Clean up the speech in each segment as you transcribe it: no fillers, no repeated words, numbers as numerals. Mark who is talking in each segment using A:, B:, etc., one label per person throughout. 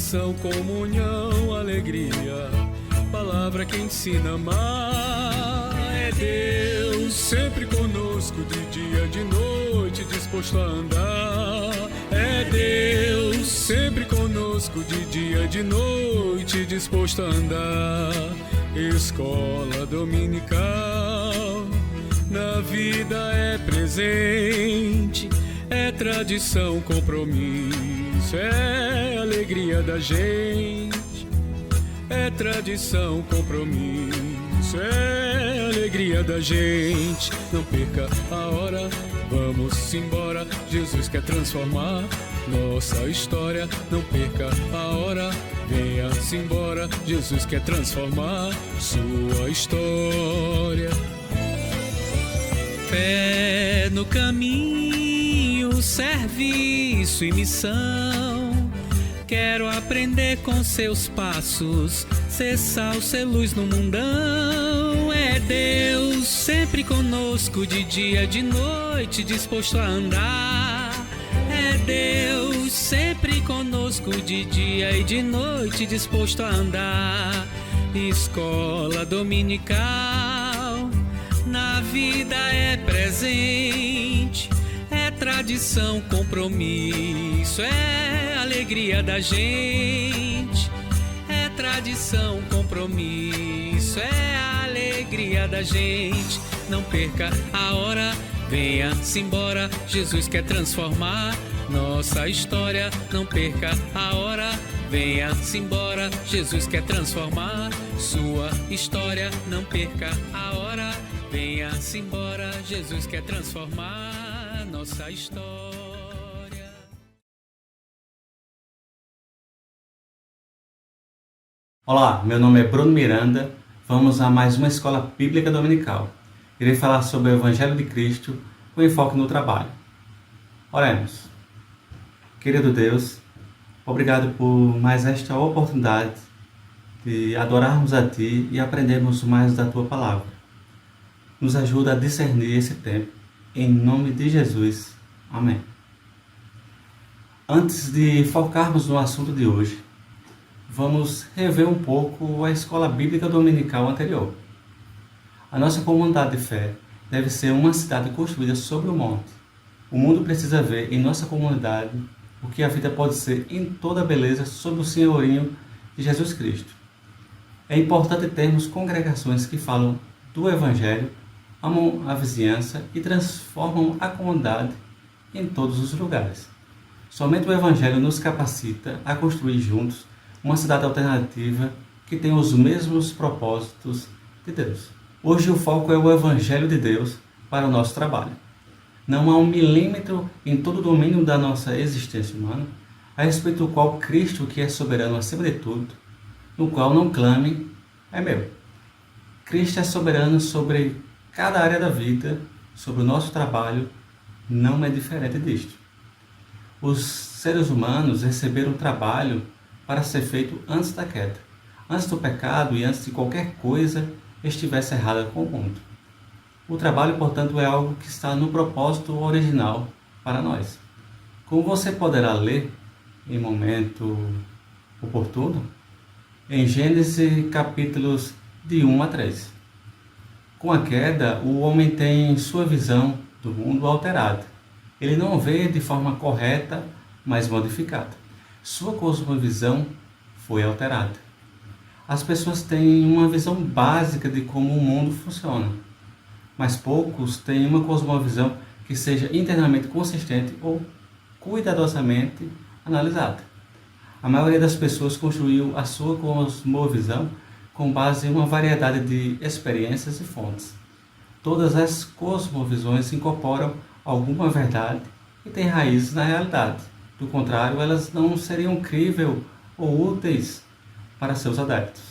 A: tradição, comunhão, alegria, palavra que ensina a amar. É Deus sempre conosco, de dia, de noite, disposto a andar. É Deus sempre conosco, de dia, de noite, disposto a andar. Escola dominical, na vida é presente, é tradição, compromisso, é alegria da gente. É tradição, compromisso, é alegria da gente. Não perca a hora, vamos embora. Jesus quer transformar nossa história. Não perca a hora, venha-se embora. Jesus quer transformar sua história. Fé no caminho, serviço e missão. Quero aprender com seus passos, ser sal, ser luz no mundão. É Deus sempre conosco, de dia, de noite, disposto a andar. É Deus sempre conosco, de dia e de noite, disposto a andar. Escola dominical, na vida é presente, é tradição, compromisso, é alegria da gente. É tradição, compromisso, é alegria da gente. Não perca a hora, venha-se embora. Jesus quer transformar nossa história. Não perca a hora, venha-se embora. Jesus quer transformar sua história. Não perca a hora, venha-se embora. Jesus quer transformar nossa história.
B: Olá, meu nome é Bruno Miranda. Vamos a mais uma Escola Bíblica Dominical. Irei falar sobre o Evangelho de Cristo com enfoque no trabalho. Oremos. Querido Deus, obrigado por mais esta oportunidade de adorarmos a Ti e aprendermos mais da Tua Palavra. Nos ajuda a discernir esse tempo. Em nome de Jesus. Amém. Antes de focarmos no assunto de hoje, vamos rever um pouco a escola bíblica dominical anterior. A nossa comunidade de fé deve ser uma cidade construída sobre o monte. O mundo precisa ver em nossa comunidade o que a vida pode ser em toda a beleza sob o senhorinho de Jesus Cristo. É importante termos congregações que falam do Evangelho, amam a vizinhança e transformam a comunidade em todos os lugares. Somente o Evangelho nos capacita a construir juntos uma cidade alternativa que tem os mesmos propósitos de Deus. Hoje o foco é o Evangelho de Deus para o nosso trabalho. Não há um milímetro em todo o domínio da nossa existência humana a respeito do qual Cristo, que é soberano acima de tudo, no qual não clame, é meu. Cristo é soberano sobre cada área da vida, sobre o nosso trabalho, não é diferente disto. Os seres humanos receberam trabalho para ser feito antes da queda, antes do pecado e antes de qualquer coisa estivesse errada com o mundo. O trabalho, portanto, é algo que está no propósito original para nós. Como você poderá ler em momento oportuno, em Gênesis capítulos de 1 a 3. Com a queda, o homem tem sua visão do mundo alterada. Ele não vê de forma correta, mas modificada. Sua cosmovisão foi alterada. As pessoas têm uma visão básica de como o mundo funciona, mas poucos têm uma cosmovisão que seja internamente consistente ou cuidadosamente analisada. A maioria das pessoas construiu a sua cosmovisão com base em uma variedade de experiências e fontes. Todas as cosmovisões incorporam alguma verdade e têm raízes na realidade. Do contrário, elas não seriam críveis ou úteis para seus adeptos,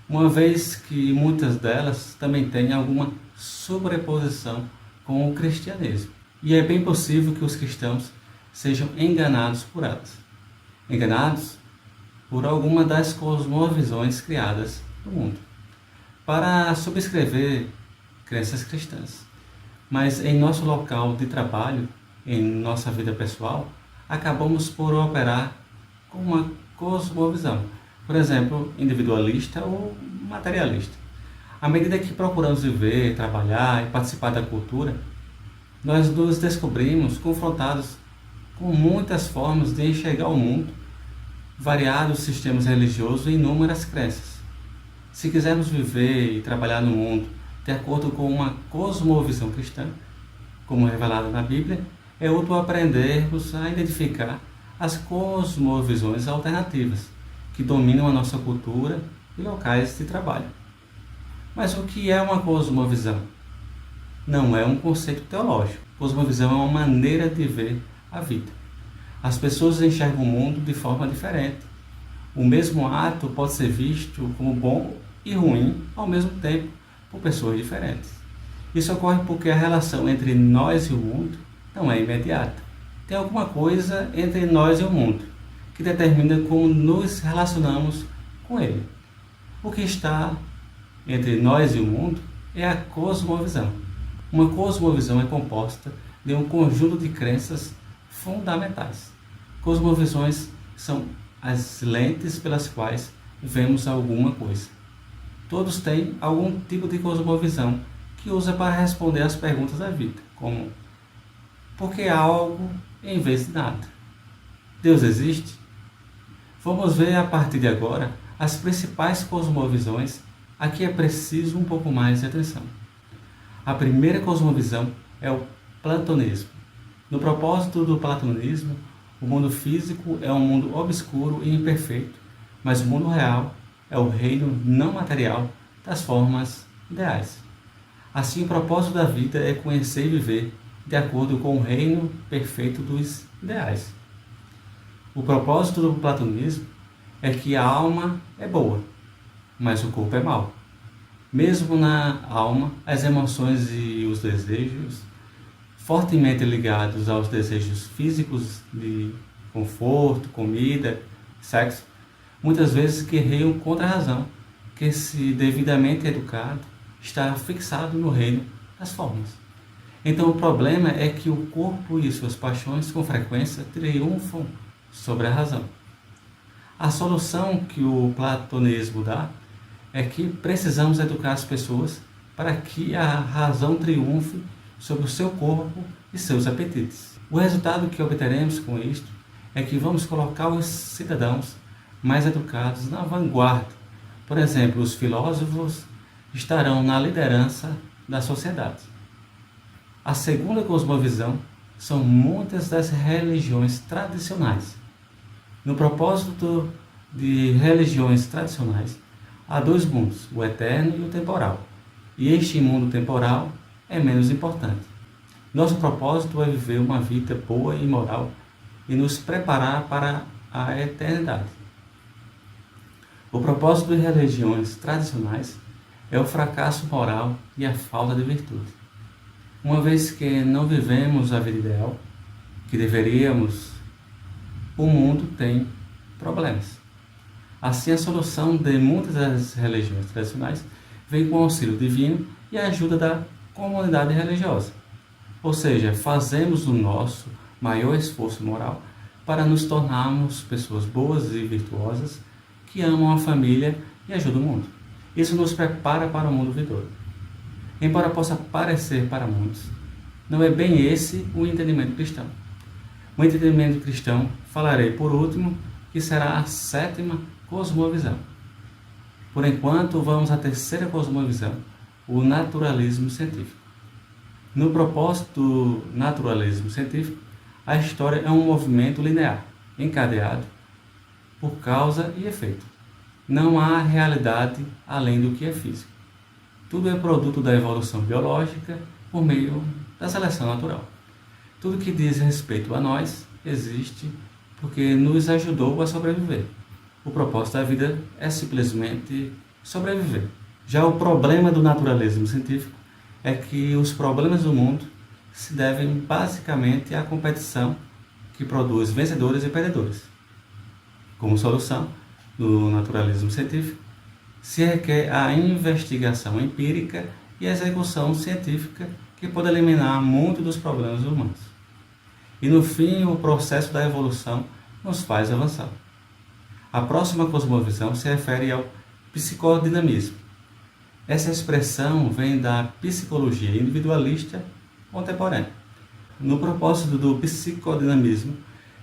B: uma vez que muitas delas também têm alguma sobreposição com o cristianismo. E é bem possível que os cristãos sejam enganados por elas. Enganados por alguma das cosmovisões criadas no mundo, para subscrever crenças cristãs. Mas em nosso local de trabalho, em nossa vida pessoal, acabamos por operar com uma cosmovisão, por exemplo, individualista ou materialista. À medida que procuramos viver, trabalhar e participar da cultura, nós nos descobrimos confrontados com muitas formas de enxergar o mundo, variados sistemas religiosos e inúmeras crenças. Se quisermos viver e trabalhar no mundo de acordo com uma cosmovisão cristã, como revelada na Bíblia, é útil aprendermos a identificar as cosmovisões alternativas que dominam a nossa cultura e locais de trabalho. Mas o que é uma cosmovisão? Não é um conceito teológico. Cosmovisão é uma maneira de ver a vida. As pessoas enxergam o mundo de forma diferente. O mesmo ato pode ser visto como bom e ruim ao mesmo tempo por pessoas diferentes. Isso ocorre porque a relação entre nós e o mundo não é imediata. Tem alguma coisa entre nós e o mundo que determina como nos relacionamos com ele. O que está entre nós e o mundo é a cosmovisão. Uma cosmovisão é composta de um conjunto de crenças fundamentais. Cosmovisões são as lentes pelas quais vemos alguma coisa. Todos têm algum tipo de cosmovisão que usa para responder às perguntas da vida, como: por que algo em vez de nada? Deus existe? Vamos ver a partir de agora as principais cosmovisões. Aqui é preciso um pouco mais de atenção. A primeira cosmovisão é o platonismo. No propósito do platonismo, o mundo físico é um mundo obscuro e imperfeito, mas o mundo real é o reino não material das formas ideais. Assim, o propósito da vida é conhecer e viver de acordo com o reino perfeito dos ideais. O propósito do platonismo é que a alma é boa, mas o corpo é mau. Mesmo na alma, as emoções e os desejos, fortemente ligados aos desejos físicos de conforto, comida, sexo, muitas vezes guerreiam contra a razão, que, se devidamente educado, está fixado no reino das formas. Então o problema é que o corpo e suas paixões com frequência triunfam sobre a razão. A solução que o platonismo dá é que precisamos educar as pessoas para que a razão triunfe sobre o seu corpo e seus apetites. O resultado que obteremos com isto é que vamos colocar os cidadãos mais educados na vanguarda. Por exemplo, os filósofos estarão na liderança da sociedade. A segunda cosmovisão são muitas das religiões tradicionais. No propósito de religiões tradicionais, há dois mundos, o eterno e o temporal. E este mundo temporal é menos importante. Nosso propósito é viver uma vida boa e moral e nos preparar para a eternidade. O propósito de religiões tradicionais é o fracasso moral e a falta de virtude. Uma vez que não vivemos a vida ideal que deveríamos, o mundo tem problemas. Assim, a solução de muitas das religiões tradicionais vem com o auxílio divino e a ajuda da comunidade religiosa. Ou seja, fazemos o nosso maior esforço moral para nos tornarmos pessoas boas e virtuosas que amam a família e ajudam o mundo. Isso nos prepara para o mundo vindouro. Embora possa parecer para muitos, não é bem esse o entendimento cristão. O entendimento cristão, falarei por último, que será a sétima cosmovisão. Por enquanto, vamos à terceira cosmovisão, o naturalismo científico. No propósito do naturalismo científico, a história é um movimento linear, encadeado por causa e efeito. Não há realidade além do que é físico. Tudo é produto da evolução biológica por meio da seleção natural. Tudo que diz respeito a nós existe porque nos ajudou a sobreviver. O propósito da vida é simplesmente sobreviver. Já o problema do naturalismo científico é que os problemas do mundo se devem basicamente à competição que produz vencedores e perdedores. Como solução do naturalismo científico, se requer a investigação empírica e a execução científica que pode eliminar muitos dos problemas humanos. E no fim, o processo da evolução nos faz avançar. A próxima cosmovisão se refere ao psicodinamismo. Essa expressão vem da psicologia individualista contemporânea. No propósito do psicodinamismo,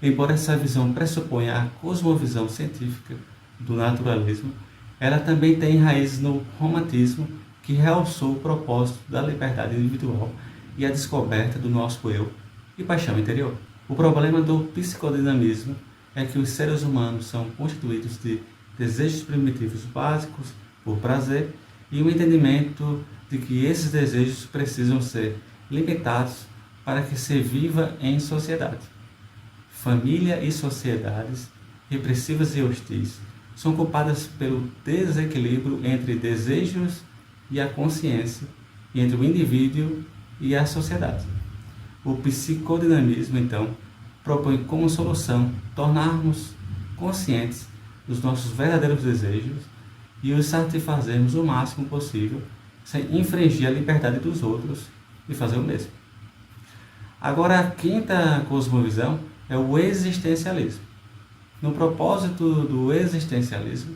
B: embora essa visão pressuponha a cosmovisão científica do naturalismo, ela também tem raízes no romantismo, que realçou o propósito da liberdade individual e a descoberta do nosso eu e paixão interior. O problema do psicodinamismo é que os seres humanos são constituídos de desejos primitivos básicos por prazer e o entendimento de que esses desejos precisam ser limitados para que se viva em sociedade. Família e sociedades repressivas e hostis são culpadas pelo desequilíbrio entre desejos e a consciência, e entre o indivíduo e a sociedade. O psicodinamismo, então, propõe como solução tornarmos conscientes dos nossos verdadeiros desejos e os satisfazermos o máximo possível, sem infringir a liberdade dos outros e fazer o mesmo. Agora, a quinta cosmovisão é o existencialismo. No propósito do existencialismo,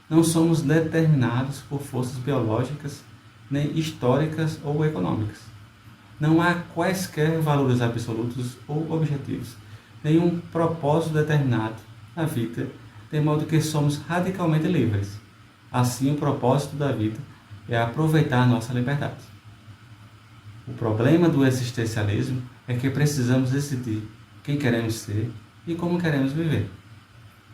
B: não somos determinados por forças biológicas, nem históricas ou econômicas. Não há quaisquer valores absolutos ou objetivos, nenhum propósito determinado na vida, de modo que somos radicalmente livres. Assim, o propósito da vida é aproveitar a nossa liberdade. O problema do existencialismo é que precisamos decidir quem queremos ser e como queremos viver.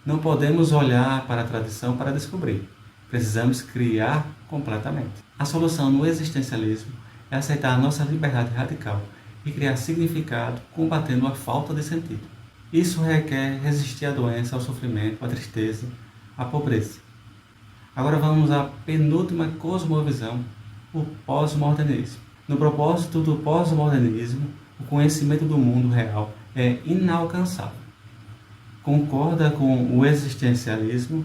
B: Não podemos olhar para a tradição para descobrir. Precisamos criar completamente. A solução no existencialismo é aceitar a nossa liberdade radical e criar significado combatendo a falta de sentido. Isso requer resistir à doença, ao sofrimento, à tristeza, à pobreza. Agora vamos à penúltima cosmovisão, o pós-modernismo. No propósito do pós-modernismo, o conhecimento do mundo real é inalcançável. Concorda com o existencialismo,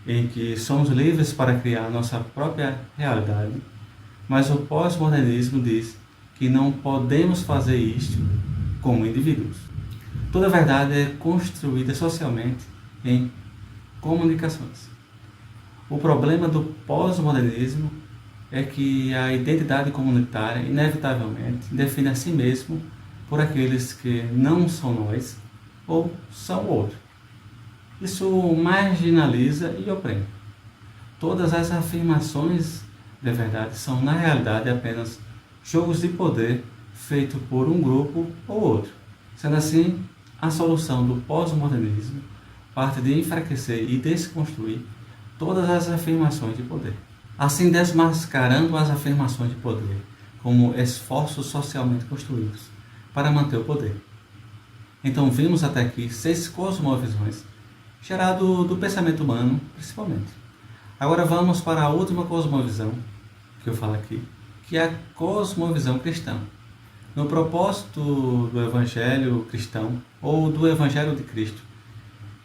B: em que somos livres para criar nossa própria realidade, mas o pós-modernismo diz que não podemos fazer isto como indivíduos. Toda verdade é construída socialmente em comunicações. O problema do pós-modernismo é que a identidade comunitária, inevitavelmente, define a si mesmo por aqueles que não são nós ou são outro. Isso marginaliza e oprime. Todas as afirmações de verdade são, na realidade, apenas jogos de poder feitos por um grupo ou outro. Sendo assim, a solução do pós-modernismo parte de enfraquecer e desconstruir todas as afirmações de poder. Assim, desmascarando as afirmações de poder como esforços socialmente construídos para manter o poder. Então, vimos até aqui 6 cosmovisões, geradas do pensamento humano, principalmente. Agora vamos para a última cosmovisão, que eu falo aqui, que é a cosmovisão cristã. No propósito do Evangelho cristão, ou do Evangelho de Cristo,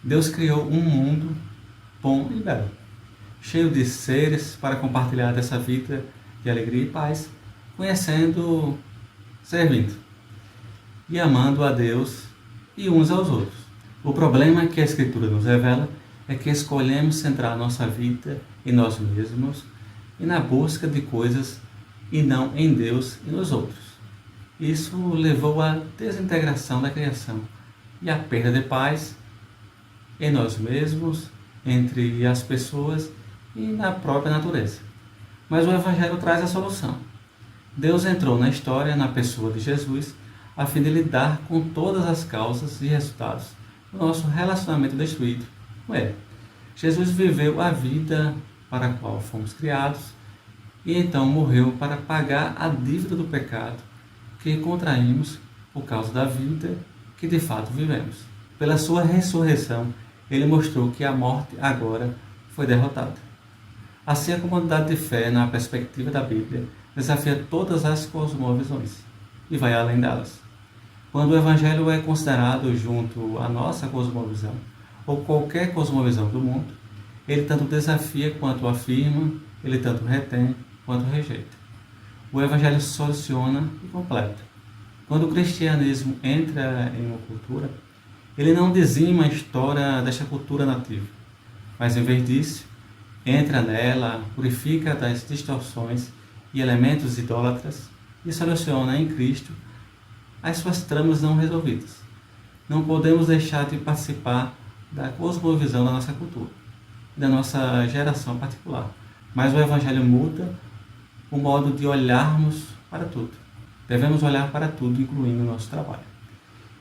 B: Deus criou um mundo bom e belo, cheio de seres para compartilhar dessa vida de alegria e paz, conhecendo, servindo e amando a Deus e uns aos outros. O problema que a Escritura nos revela é que escolhemos centrar nossa vida em nós mesmos e na busca de coisas e não em Deus e nos outros. Isso levou à desintegração da criação e à perda de paz em nós mesmos, entre as pessoas e na própria natureza. Mas o Evangelho traz a solução. Deus entrou na história, na pessoa de Jesus, a fim de lidar com todas as causas e resultados do nosso relacionamento destruído com Ele. Jesus viveu a vida para a qual fomos criados e então morreu para pagar a dívida do pecado que contraímos por causa da vida que de fato vivemos. Pela sua ressurreição, Ele mostrou que a morte agora foi derrotada. Assim, a comunidade de fé, na perspectiva da Bíblia, desafia todas as cosmovisões e vai além delas. Quando o Evangelho é considerado junto à nossa cosmovisão, ou qualquer cosmovisão do mundo, ele tanto desafia quanto afirma, ele tanto retém quanto rejeita. O Evangelho soluciona e completa. Quando o cristianismo entra em uma cultura, ele não dizima a história desta cultura nativa, Mas em vez disso, entra nela, purifica das distorções e elementos idólatras e soluciona em Cristo as suas tramas não resolvidas. Não podemos deixar de participar da cosmovisão da nossa cultura, da nossa geração particular. Mas o Evangelho muda o modo de olharmos para tudo. Devemos olhar para tudo, incluindo o nosso trabalho,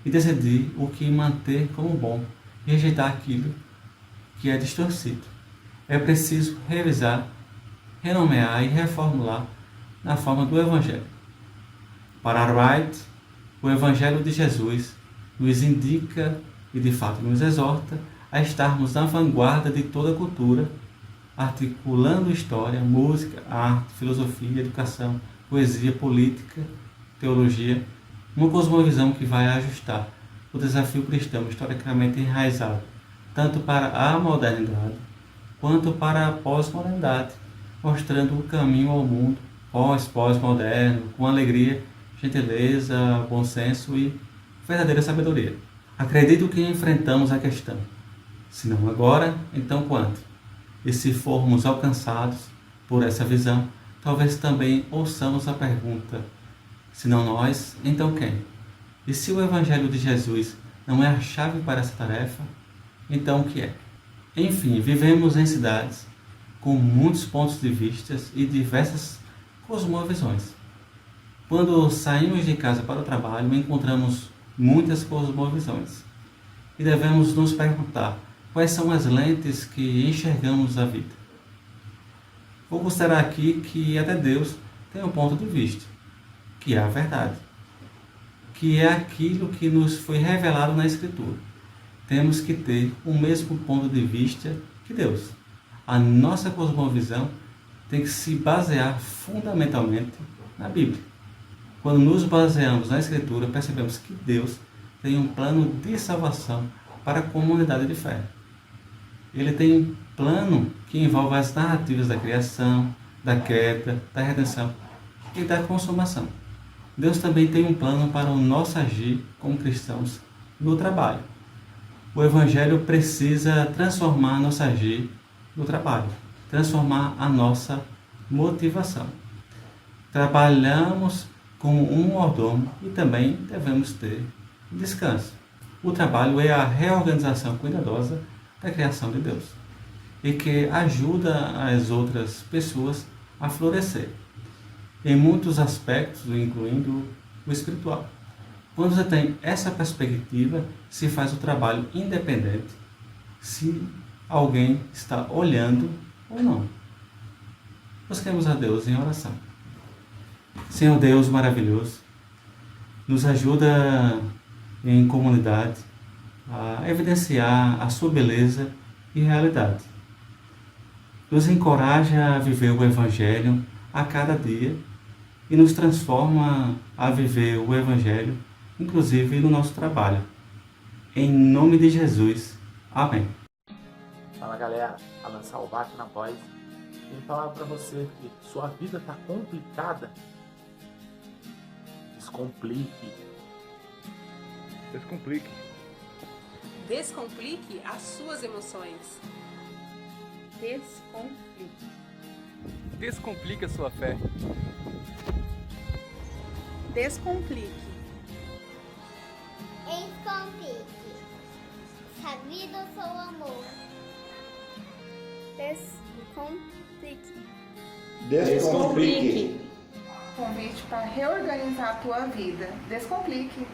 B: e decidir o que manter como bom e rejeitar aquilo que é distorcido. É preciso revisar, renomear e reformular na forma do Evangelho. Para Wright, o Evangelho de Jesus nos indica e de fato nos exorta a estarmos na vanguarda de toda a cultura, articulando história, música, arte, filosofia, educação, poesia, política, teologia, uma cosmovisão que vai ajustar o desafio cristão historicamente enraizado tanto para a modernidade quanto para a pós-modernidade, mostrando o caminho ao mundo pós-moderno, com alegria, gentileza, bom senso e verdadeira sabedoria. Acredito que enfrentamos a questão, se não agora, então quando? E se formos alcançados por essa visão, talvez também ouçamos a pergunta, se não nós, então quem? E se o Evangelho de Jesus não é a chave para essa tarefa, então o que é? Enfim, vivemos em cidades com muitos pontos de vista e diversas cosmovisões. Quando saímos de casa para o trabalho, encontramos muitas cosmovisões e devemos nos perguntar quais são as lentes que enxergamos a vida. Vou considerar aqui que até Deus tem um ponto de vista, que é a verdade, que é aquilo que nos foi revelado na Escritura. Temos que ter o mesmo ponto de vista que Deus. A nossa cosmovisão tem que se basear fundamentalmente na Bíblia. Quando nos baseamos na Escritura, percebemos que Deus tem um plano de salvação para a comunidade de fé. Ele tem um plano que envolve as narrativas da criação, da queda, da redenção e da consumação. Deus também tem um plano para o nosso agir como cristãos no trabalho. O Evangelho precisa transformar nosso agir no trabalho, transformar a nossa motivação. Trabalhamos como um mordomo e também devemos ter descanso. O trabalho é a reorganização cuidadosa da criação de Deus e que ajuda as outras pessoas a florescer em muitos aspectos, incluindo o espiritual. Quando você tem essa perspectiva, se faz o trabalho independente se alguém está olhando ou não. Busquemos a Deus em oração. Senhor Deus maravilhoso, nos ajuda em comunidade a evidenciar a sua beleza e realidade. Nos encoraja a viver o Evangelho a cada dia e nos transforma a viver o Evangelho, inclusive no nosso trabalho. Em nome de Jesus. Amém.
C: Fala galera, Alan Salvato na voz. Vim falar para você que sua vida está complicada. Descomplique.
D: Descomplique.
E: Descomplique as suas emoções.
F: Descomplique.
D: Descomplique a sua fé.
F: Descomplique.
G: Descomplique. Se a vida for o amor.
F: Descomplique.
H: Descomplique.
I: Convite para reorganizar a tua vida. Descomplique.